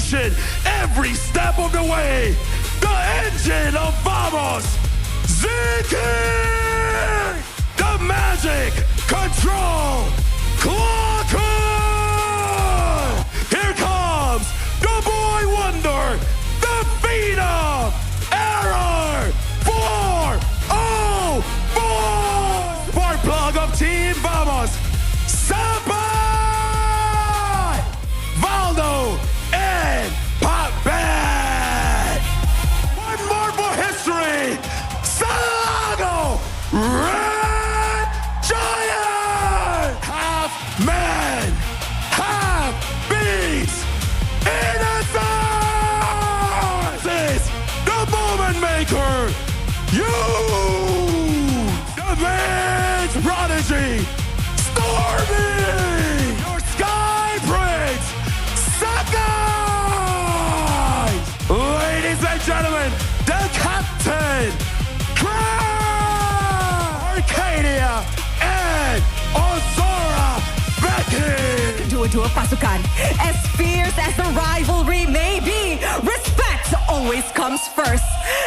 destruction every step of the way. The engine of Vamos, Ziki! The magic control, Clockhood! Here comes the boy wonder, the phenom, Error 404! Spark plug of Team Vamos, Sabai, Valdo, and Popbat. One more for history, Salago, Red Giant, half man, half beast, innocent. This is the moment maker. You, the man's prodigy, Stormy, your Sky Prince, Sakai! Ladies and gentlemen, the captain, Crown, Arcadia, and Ozora Becky! Dua-dua pasukan, as fierce as the rivalry may be, respect always comes first.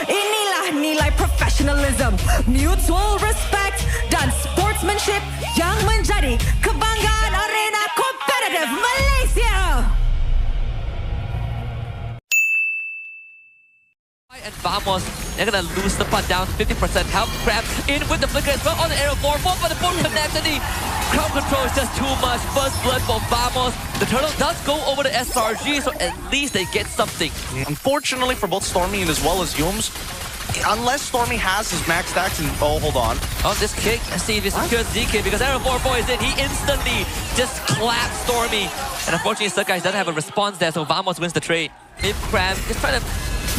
Inilah nilai professionalism, mutual respect, dan sportsmanship yang menjadi kebanggaan arena kompetitif Malaysia. And Vamos, they're gonna lose the putt down to 50% health. Crab in with the flicker as well on the arrow 4-4, but the full connect and the crowd control is just too much. First blood for Vamos. The turtle does go over the SRG, so at least they get something. Unfortunately for both Stormy and as well as Yums, unless Stormy has his max stacks and hold on. Oh, this kick, let's see if he secures DK because arrow 4-4 is in. He instantly just clapped Stormy. And unfortunately, Sakai doesn't have a response there, so Vamos wins the trade. If Crab is trying to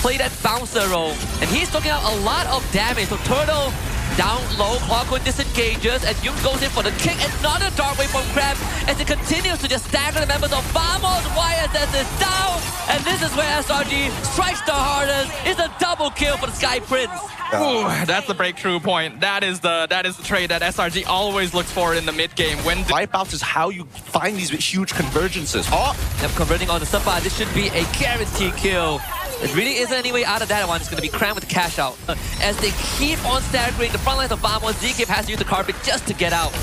play that bouncer role, and he's taking out a lot of damage. So Turtle down low, Clockwood disengages, and Yum goes in for the kick. Another dark wave from Crab as he continues to just stagger the members of Vamos. YSS is down, and this is where SRG strikes the hardest. It's a double kill for the Sky Prince. Ooh, that's the breakthrough point. That is the trade that SRG always looks for in the mid game. When Wipeouts is how you find these huge convergences. Oh, Yep, converting on the Sapa. This should be a guaranteed kill. There really isn't any way out of that one. It's going to be crammed with the cash out. As they keep on staggering the front lines of Vamos, Zkip has to use the carpet just to get out.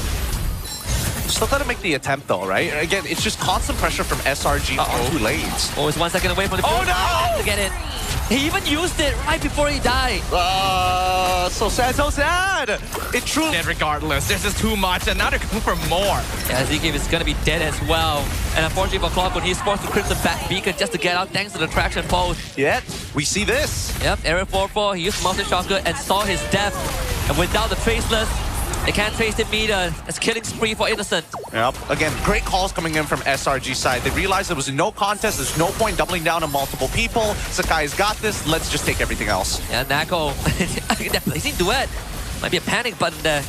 still gotta make the attempt though, right? Again, it's just constant pressure from SRG on 2 lanes. Always 1 second away from the Oh no! to get it. He even used it right before he died. So sad, so sad. It truly. And regardless, this is too much, and now they're coming for more. Yeah, Zkip is gonna be dead as well. And unfortunately for Clockwood, he's forced to Crimson Bat Beacon just to get out thanks to the traction post. Yet, we see this. Yep, Area 4-4, he used Mountain Shotgun and saw his death. And without the Traceless, they can't trace him either. It's killing spree for Innocent. Yep. Again, great calls coming in from SRG side. They realized there was no contest. There's no point doubling down on multiple people. Sakai's got this. Let's just take everything else. Yeah, Nako, they're placing duet. Might be a panic button there.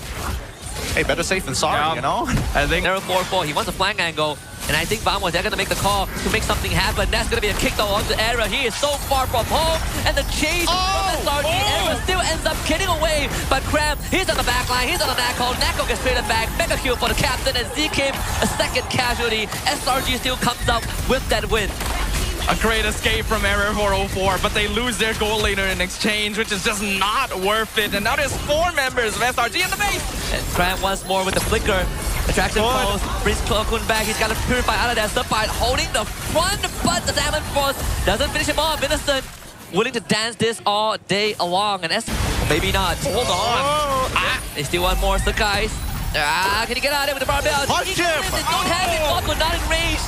Hey, better safe than sorry, Yeah. you know? I think Area 4-4, he wants a flank angle. And I think Vamos, they're going to make the call to make something happen. That's going to be a kick though onto Era. He is so far from home. And the chase from SRG. Era still ends up getting away. But Cram, he's on the back line. He's on the Nako. Nako gets traded back. Mega kill for the captain. And Zkip, a second casualty. SRG still comes up with that win. a great escape from Error 404, but they lose their goal later in exchange, which is just not worth it. And now there's 4 members of SRG in the base. And Cram once more with the flicker. Attraction post, brings Cloakun back. He's got to purify out of that subfight, holding the front, but the Salmon Force doesn't finish him off. Innocent willing to dance this all day along, and maybe not. Hold on. They still want more Sakai's. Can he get out of there with the barbell? Punch him! Don't have it. Cloakun not in range.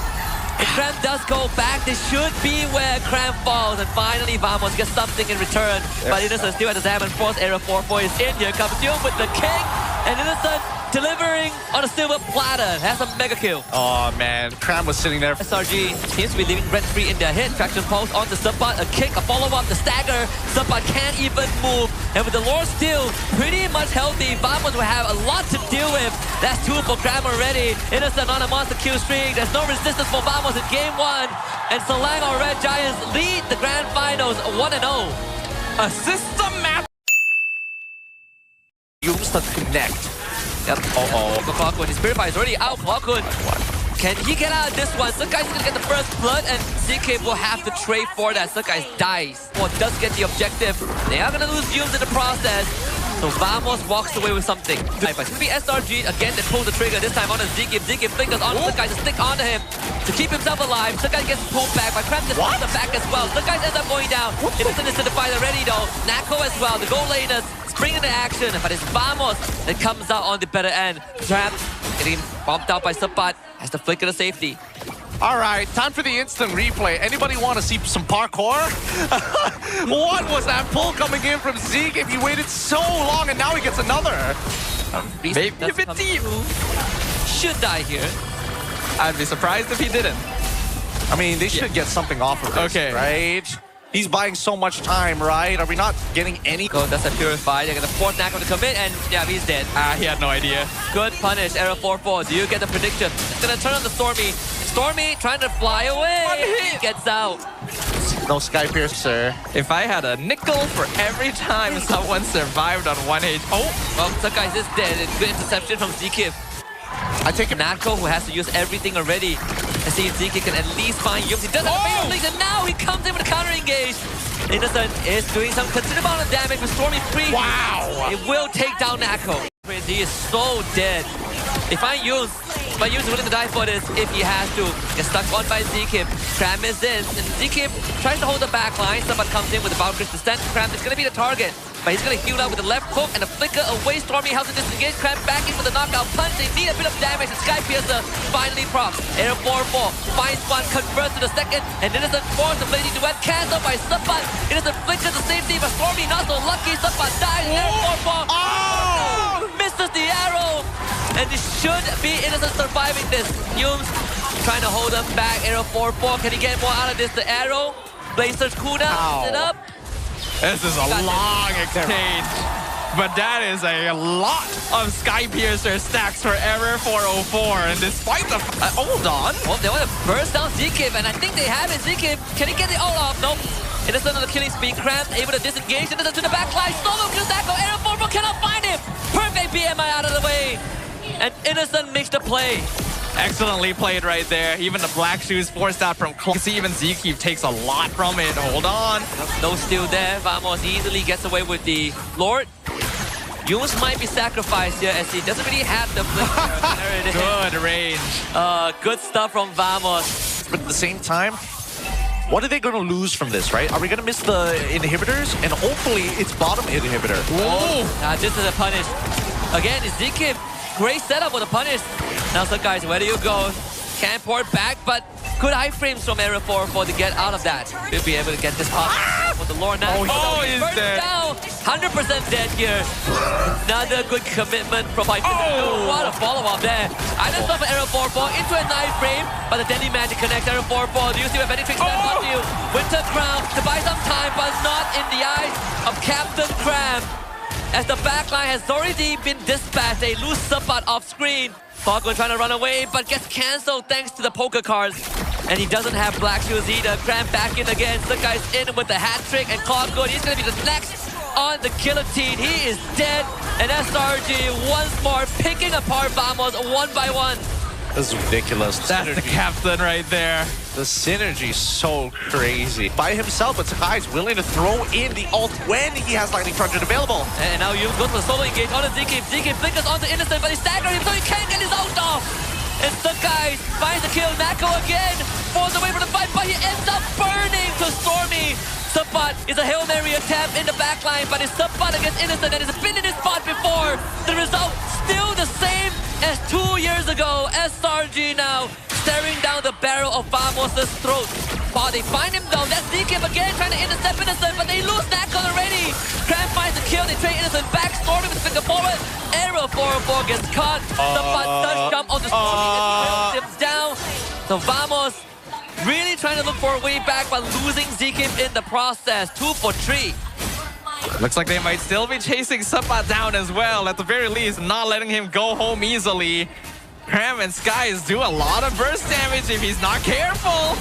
And Cram does go back. This should be where Cram falls, and finally Vamos gets something in return. But Innocent still at the Salmon Force. Area 4-4 is in here. Comes Yum with the kick, and Innocent delivering on a silver platter. Has a mega kill. Oh man, Cram was sitting there. SRG seems to be living rent-free in their head. Traction pulse onto Subpot, a kick, a follow-up, the stagger. Subpot can't even move. And with the lore still pretty much healthy, Vamos will have a lot to deal with. That's 2 for Cram already. Innocent on a monster kill streak. There's no resistance for Vamos in game 1. And Salang or Red Giants lead the grand finals 1-0. A systematic. Use the connect. Yep. For Clockwood. His Spirit Fire is already out. Clockwood Can he get out of this one? Sukai's gonna get the first blood, and ZK will have to trade for that. Sukai dies. Or does get the objective. They are gonna lose Yumes in the process. So Vamos walks away with something. But it's gonna be SRG again that pulls the trigger, this time on a ZK. ZK flickers on Sukai to stick onto him to keep himself alive. Sukai gets pulled back, but Krem just pulls him back as well. Sukai ends up going down. Innocent is to the fight already though. Nako as well, the goal laners spring into action, but it's Vamos that comes out on the better end. Trapped, getting bumped out by Sapat, has to flicker to safety. All right, time for the instant replay. Anybody want to see some parkour? What was that pull coming in from Zeke if he waited so long and now he gets another? Maybe if it's deep. Should die here. I'd be surprised if he didn't. I mean, they should get something off of this, Okay. right? He's buying so much time, right? Are we not getting any? Go, that's a purify. They're gonna force Nako to commit, and yeah, he's dead. He had no idea. Good punish, Arrow 4-4. Do you get the prediction? It's gonna turn on the Stormy. Stormy trying to fly away. One hit. He gets out. No Sky Piercer. If I had a nickel for every time someone survived on 1H. Oh, Well, Sakai is dead. It's good interception from Zikif. I take him. Nako, who has to use everything already. I see Ziki can at least find Yumes. He does have a fatal lead, and now he comes in with a counter engage. Innocent is doing some considerable amount of damage with Stormy free. Wow. It will take down Nako. He is so dead. If I use is willing to die for this if he has to. Gets stuck on by Zikip. Kram is in, and Zikip tries to hold the back line. Someone comes in with the Valkyrie's descent. Kram is going to be the target, but he's going to heal out with the left hook and a flicker away. Stormy helps to disengage. Kram back in with the knockout punch. They need a bit of damage, and Sky Piercer finally procs. Air 4-4 finds one, converts to the second, and Innocent forces the Blady duet cancelled by Sapat. Innocent flickers to safety, but Stormy not so lucky. Sapat dies. Air 4-4 misses the arrow. And it should be Innocent surviving this. Yumes trying to hold him back. Arrow 4-4. Can he get more out of this? The arrow. Blazer's cooldown. Set up. this is a long exchange. But that is a lot of Sky Piercer stacks for Error 404. And despite the... hold on. Well, they want to burst down Zikib, and I think they have it. Zikib, can he get it all off? Nope. Innocent on the killing spree. Kram able to disengage. Innocent to the back line. Solo kills Nako. Arrow 4-4 cannot find him. Perfect BMI out of the way. And Innocent makes the play. Excellently played right there. Even the black shoes forced out from close. Even Zeke takes a lot from it. Hold on. No steal there. Vamos easily gets away with the Lord. Yumes might be sacrificed here as he doesn't really have the flicker. Good range. Good stuff from Vamos. But at the same time, what are they going to lose from this, right? Are we going to miss the inhibitors? And hopefully it's bottom inhibitor. Whoa. This is a punish. Again, Zikib. Great setup with a punish. Now, so guys, where do you go? Can't port back, but good iframes from Error 4-4 to get out of that. We'll be able to get this pop with the Lord now. He's dead. Down. 100% dead here. Another good commitment from Piper. What a follow-up there. I just saw for Error 4-4 into a knife frame, but the Deadly Magic connects Error 4-4. Do you see what Benny Tricks left on you? Winter Crown to buy some time, but not in the eyes of Captain Cram. As the backline has already been dispatched, they lose Sapat off screen. Falcon trying to run away, but gets cancelled thanks to the poker cards. And he doesn't have black shoes either. Cram back in again. Sukai's in with the hat trick and clock good. He's going to be the next on the guillotine. He is dead. And SRG once more picking apart Vamos one by one. This is ridiculous. That's the captain right there. The synergy is so crazy. By himself, but Sakai's willing to throw in the ult when he has Lightning Truncheon available. And now Yumes goes for the solo engage on the Zikib. Zikib flickers onto Innocent, but he's staggering him so he can't get his ult off. And Sakai finds the kill. Nako again falls away from the fight, but he ends up burning to Stormy. Sapat is a Hail Mary attempt in the backline, but it's Sapat against Innocent that has been in this spot before. The result still the same as 2 years ago. SRG now staring down the barrel of Vamos' throat. While they find him though, that's Zikib again trying to intercept Innocent, but they lose Nako already. Cram finds the kill, they trade Innocent back, Stormy with the finger forward. Arrow 4-4 gets caught. Sapat does jump on the Stormy and tips down. So Vamos really trying to look for a way back, but losing Zikib in the process. 2 for 3. Looks like they might still be chasing Sapat down as well. At the very least, not letting him go home easily. Cram and Skies do a lot of burst damage if he's not careful.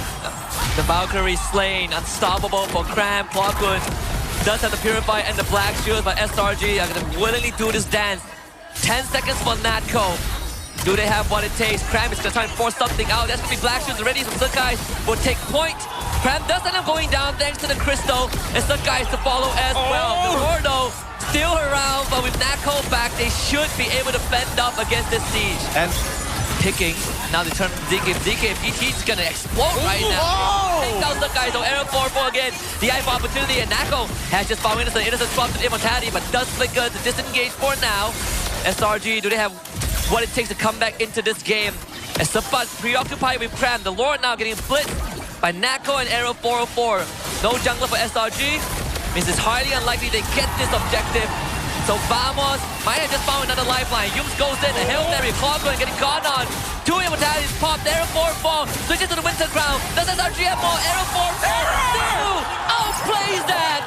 The Valkyrie slain, unstoppable for Cram. Clockwood does have the Purify and the Black Shield, but SRG are going to willingly do this dance. 10 seconds for Natco. Do they have what it takes? Cram is going to try and force something out. That's going to be Black Shoes already, so Sun Guys will take point. Cram does end up going down thanks to the Crystal, and Sun Guys to follow as well. The Gordo still around, but with Nako back, they should be able to fend up against this siege. And picking. Now they turn from ZK. ZK, he's gonna explode right now. Take down Sun Guys, so Arrow 4-4 again. The eye for opportunity, and Nako has just found Innocent. Innocent swaps with Immortality, but does flicker to disengage for now. SRG, do they have what it takes to come back into this game? As Sabat preoccupied with Cram, the Lord now getting split by Nako and Arrow 404. No jungler for SRG. Means it's highly unlikely they get this objective. So Vamos might have just found another lifeline. Yums goes in, a Hail Mary, Clockwork getting gone on. 2 Immortalities popped, Arrow 4-4, switches to the Winter Crown. Does SRG have more? Arrow 4-4 still outplays that!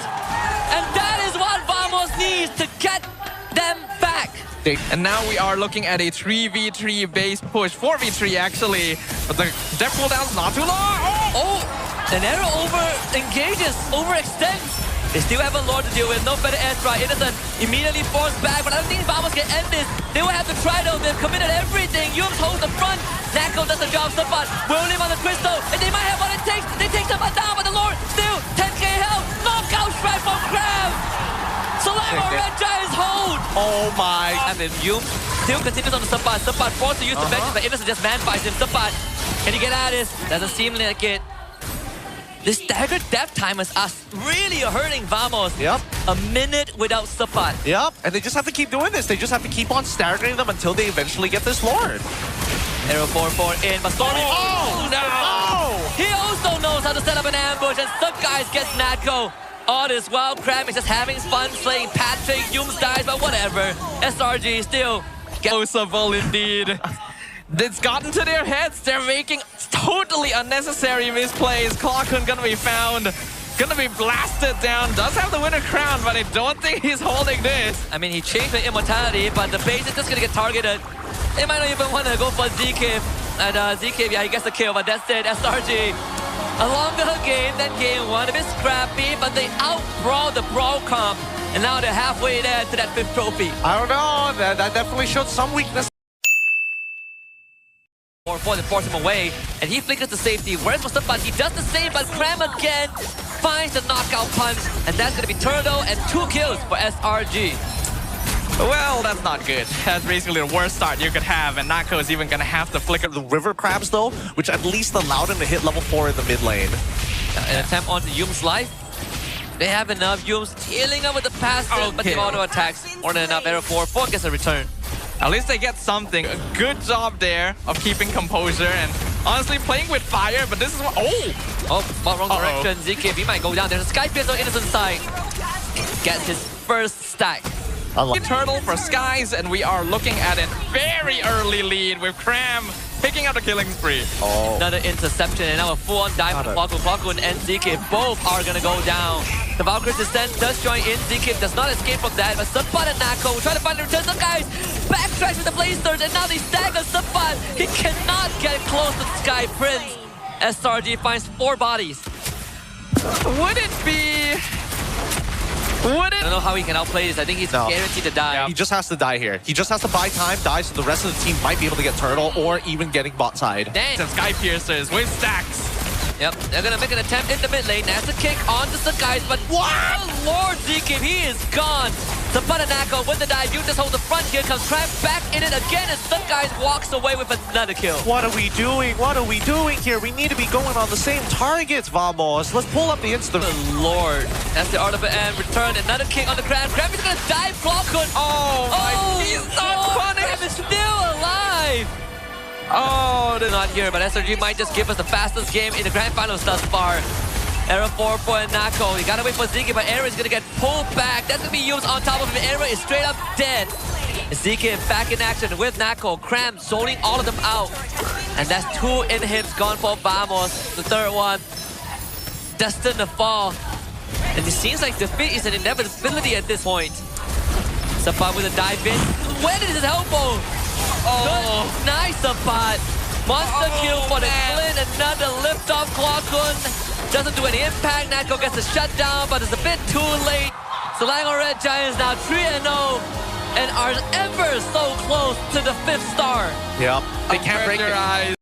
And that is what Vamos needs to get them back. And now we are looking at a 3v3 base push, 4v3 actually, but the depth cooldown's not too long. Oh, an Arrow over-engages, overextends. They still have a Lord to deal with, no better airstrike. Innocent immediately forced back, but I don't think Vamos can end this. They will have to try though, they've committed everything. Yums holds the front, Nako does the job, Sabat will live on the Crystal, and they might have what it takes. They take Sabat down, but the Lord still 10k health, knockout strike from Crab. Solamo Red Giants hold. oh my. And then Yums still continues on the Sabat. Sabat forced to use the bench, but Innocent just man-fights him. Sabat, can he get out of this? Doesn't seem like it. This staggered death timers are really hurting Vamos. Yep. A minute without Sabat. Yep, and they just have to keep doing this. They just have to keep on staggering them until they eventually get this Lord. Arrow 4-4 in, but Stormy. Oh, no! He also knows how to set up an ambush, and Sun Guys gets Nako. All this while, Cram is just having fun slaying Patrick. Yums dies, but whatever. SRG still Possible indeed. It's gotten to their heads. They're making totally unnecessary misplays. Clockun gonna be found, gonna be blasted down. Does have the Winter Crown, but I don't think he's holding this. I mean, he changed the Immortality, but the base is just gonna get targeted. They might not even want to go for ZK. And ZK, yeah, he gets the kill, but that's it. SRG, a longer game than game one. A bit scrappy, but they outbrawl the Brawl comp. And now they're halfway there to that 5th trophy. I don't know, that definitely showed some weakness. 4-4 and force him away, and he flickers to safety. Whereas Mustafa, he does the same, but Cram again finds the knockout punch, and that's going to be Turtle and 2 kills for SRG. Well, that's not good. That's basically the worst start you could have, and Nako is even gonna have to flicker The River Crabs, though, which at least allowed him to hit level 4 in the mid lane. An attempt onto Yum's life. They have enough. Yum's dealing up with the passive, but the auto attacks more than enough. Arrow 4-4 gets a return. At least they get something. A good job there of keeping composure and honestly playing with fire, but this is what... Oh, wrong direction. ZK, he might go down. There's a Sky Pierce on Innocent side. Gets his first stack. Turtle for Skies, and we are looking at a very early lead with Cram picking up the killing spree. Another interception, and now a full-on dive from Clockwork and ZK. Both are going to go down. The Valkyrie's Descent does join in. ZK does not escape from that, but Sabat and Nako try to find the return. Some guys backtracks with the Blaze Surge, and now they stagger Sabat. He cannot get close to the Sky Prince. SRG finds 4 bodies. Would it be... I don't know how he can outplay this. I think he's guaranteed to die. He just has to die here. He just has to buy time, die, so the rest of the team might be able to get Turtle or even getting bot side. Dang. Some Sky Piercers with stacks. Yep, they're gonna make an attempt in the mid lane. That's a kick onto the guys, but wow, Lord ZK, he is gone. The Nako with the dive. You just hold the front here, comes Cram back in it again, and some guys walks away with another kill. What are we doing? What are we doing here? We need to be going on the same targets, Vamos. Let's pull up the instant. Good Lord. That's the art of it, and return. Another kick on the Cram. Cram is gonna dive Clockwork. Oh my, he's not punished. Cram is still alive. Oh, they're not here, but SRG might just give us the fastest game in the grand finals thus far. Arrow 4-4 and Nako. You gotta wait for ZK, but Arrow is gonna get pulled back. That's gonna be used on top of him. Arrow is straight up dead. ZK back in action with Nako. Cram zoning all of them out. And that's 2 inhibs gone for Vamos. The third one destined to fall. And it seems like defeat is an inevitability at this point. Sabat with a dive in. Where did his elbow? Good. Nice Sabat. Monster kill for the Flint. Another lift off Clockun. Doesn't do any impact. Nako gets a shutdown, but it's a bit too late. So Selangor Red Giants now 3-0. and are ever so close to the 5th star. Yep. They can't break Their it. eyes.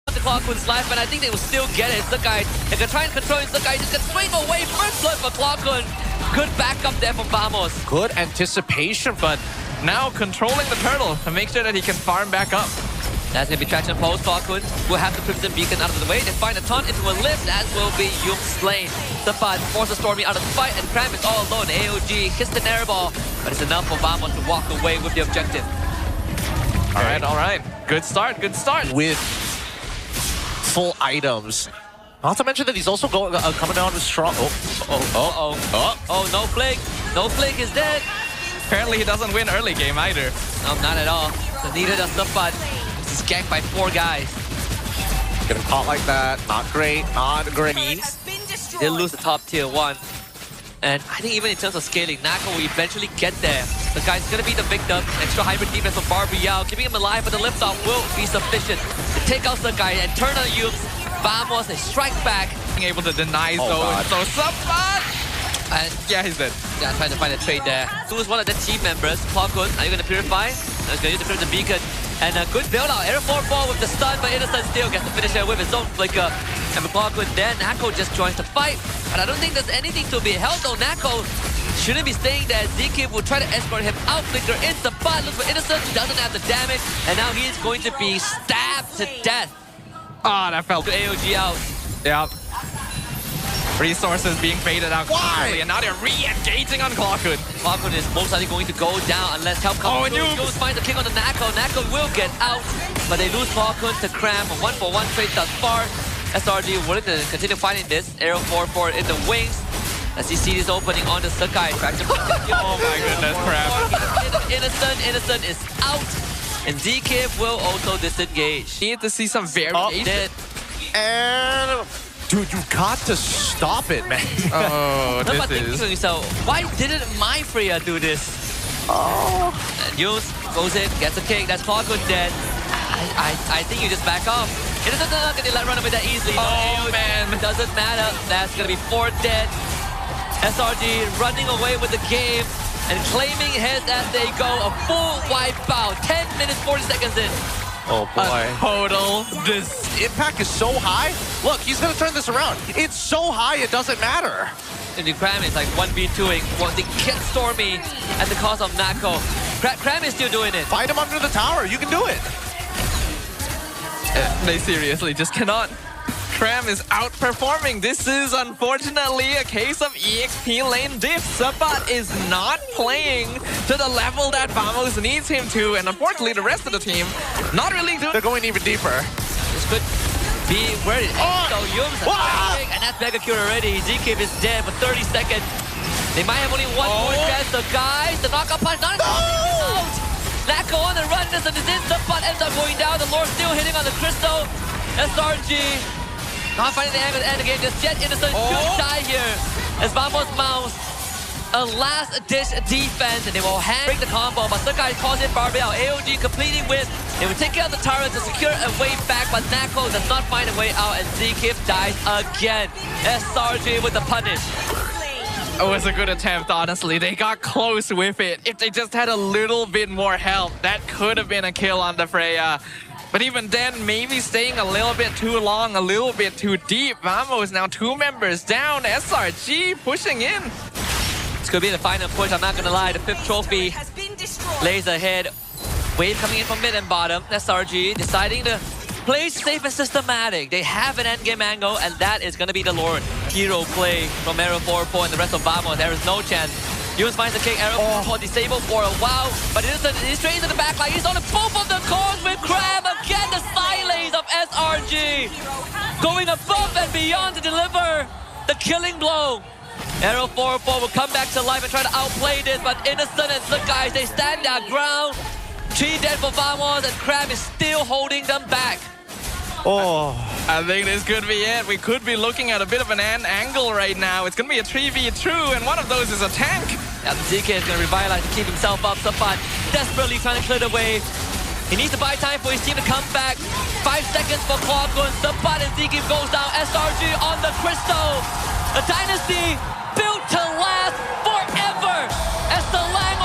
The Clockwood's life, and I think they will still get it. Sakai, they can try and control it. Sakai just gets swing away. First blood for Clockwood. Good backup there from Vamos. Good anticipation, But now controlling the turtle to make sure that he can farm back up. That's going to be traction post. Clockwood will have the Crimson Beacon out of the way. They find a ton into a lift, as will be Yum slain. Sapat forces Stormy out of the fight, and Cram is all alone. AOG hits the air ball, but it's enough for Vamos to walk away with the objective. All right. Good start. with full items. Not to mention that he's also coming down with strong. Oh, no flick. No flick is dead. Apparently he doesn't win early game either. No, not at all. So neither does Sapat. This is ganked by 4 guys. Getting caught like that. Not great. Not great. They lose the top tier 1. And I think even in terms of scaling, Nako will eventually get there. The guy's gonna be the victim. Extra hybrid defense from Barbial, keeping him alive, but the lift-off will be sufficient to take out the guy and turn on Yums. Vamos, they strike back. Being able to deny Oh, Zone. God. So Sapat! And Yeah, he's dead. yeah, trying to find a trade there. Who's one of the team members? Clockwood, are you gonna purify? He's gonna use the Crimson Beacon. And a good build out. Air 4-4 with the stun, but Innocent still gets the finisher with his own flicker. And Clockwood then, Nako just joins the fight. But I don't think there's anything to be held though. Nako shouldn't be staying there. ZK will try to escort him out. Flicker into the butt. Looks for Innocent. Doesn't have the damage. And now he is going to be stabbed to death. Ah, that felt To AOG out. Yeah. Resources being faded out Why? constantly, and now they're re-engaging on Clockwood. Clockwood is most likely going to go down unless help comes Oh, and through. Yums. Yums finds a kick on the Nako. Nako will get out, but they lose Clockwood to Cram. A 1-for-1 trade thus far. SRG willing to continue fighting this. Arrow 4-4 in the wings. As he sees this opening on the Sakai. Oh my goodness, Crab. Innocent is out. And DK will also disengage. Need to see some variation. Dead. And dude, you got to stop it, man. Oh, What about this thinking is... to yourself, why didn't my Freya do this? Oh. And Yus goes in, gets a kick. That's Clockwood dead. I think you just back off. Innocent's not going to let run away that easily. Oh, No, man. Doesn't matter. That's going to be 4 dead. SRG running away with the game and claiming heads as they go. A full wipeout. 10 minutes, 40 seconds in. Oh boy. Total This impact is so high. Look, he's gonna turn this around. It's so high, it doesn't matter. And the Cram is like 1v2ing. They get Stormy at the cost of Nako. Cram is still doing it. Fight him under the tower. You can do it. They seriously just cannot. Cram is outperforming. This is unfortunately a case of EXP lane diff. Sapat is not playing to the level that Vamos needs him to, and unfortunately the rest of the team not really doing. They're going even deeper. This could be where it ends. So Yums is Ah! and that's Mega Cure already. ZK is dead for 30 seconds. They might have only one more chance. The guys, the knockout punch, not out. Nako on the run, this is in. Sapat ends up going down. The Lord still hitting on the crystal. SRG not finding the angle to end the game just yet. Innocent should die here as Vamos mounts a last ditch defense, and they will break the combo, but Sakai calls in Barbell. AOG completing with, they will take out the turret to secure a way back, but Nako does not find a way out, and Zkif dies again. SRG with the punish. It was a good attempt, honestly. They got close with it. If they just had a little bit more help, that could have been a kill on the Freya. But even then, maybe staying a little bit too long, a little bit too deep. Vamos now 2 members down. SRG pushing in. It's going to be the final push, I'm not going to lie. The 5th trophy lays ahead. Wave coming in from mid and bottom. SRG deciding to play safe and systematic. They have an endgame angle, and that is going to be the Lord. Hero play from Arrow 4-4 and the rest of Vamos. There is no chance. Yunus finds the kick. Arrow 4-4 disabled for a while, but he's straight into the back line. He's on both of the cores with Crab. Again, the silence of SRG. Going above and beyond to deliver the killing blow. Arrow 4-4 will come back to life and try to outplay this, but Innocent and the guys, they stand their ground. 3 dead for Vamos, and Crab is still holding them back. Oh. I think this could be it. We could be looking at a bit of an angle right now. It's going to be a 3v2, and one of those is a tank. Yeah, the ZK is going to revitalize to keep himself up. Sapat desperately trying to clear the wave. He needs to buy time for his team to come back. 5 seconds for Clockwood. Sapat and ZK goes down. SRG on the crystal. A dynasty built to last forever as the Lang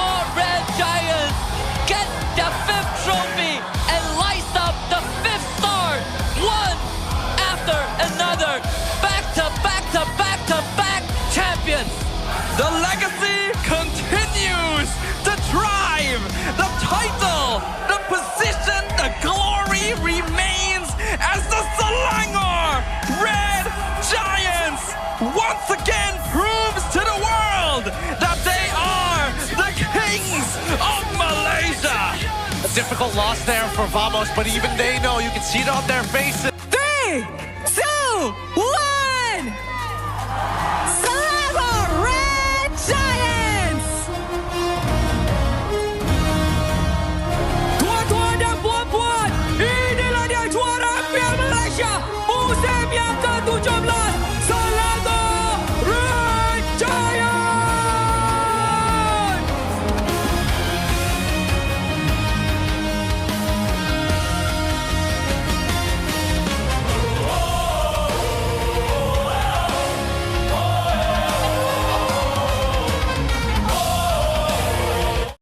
difficult loss there for Vamos, but even they know, you can see it on their faces. 3, 2, 1.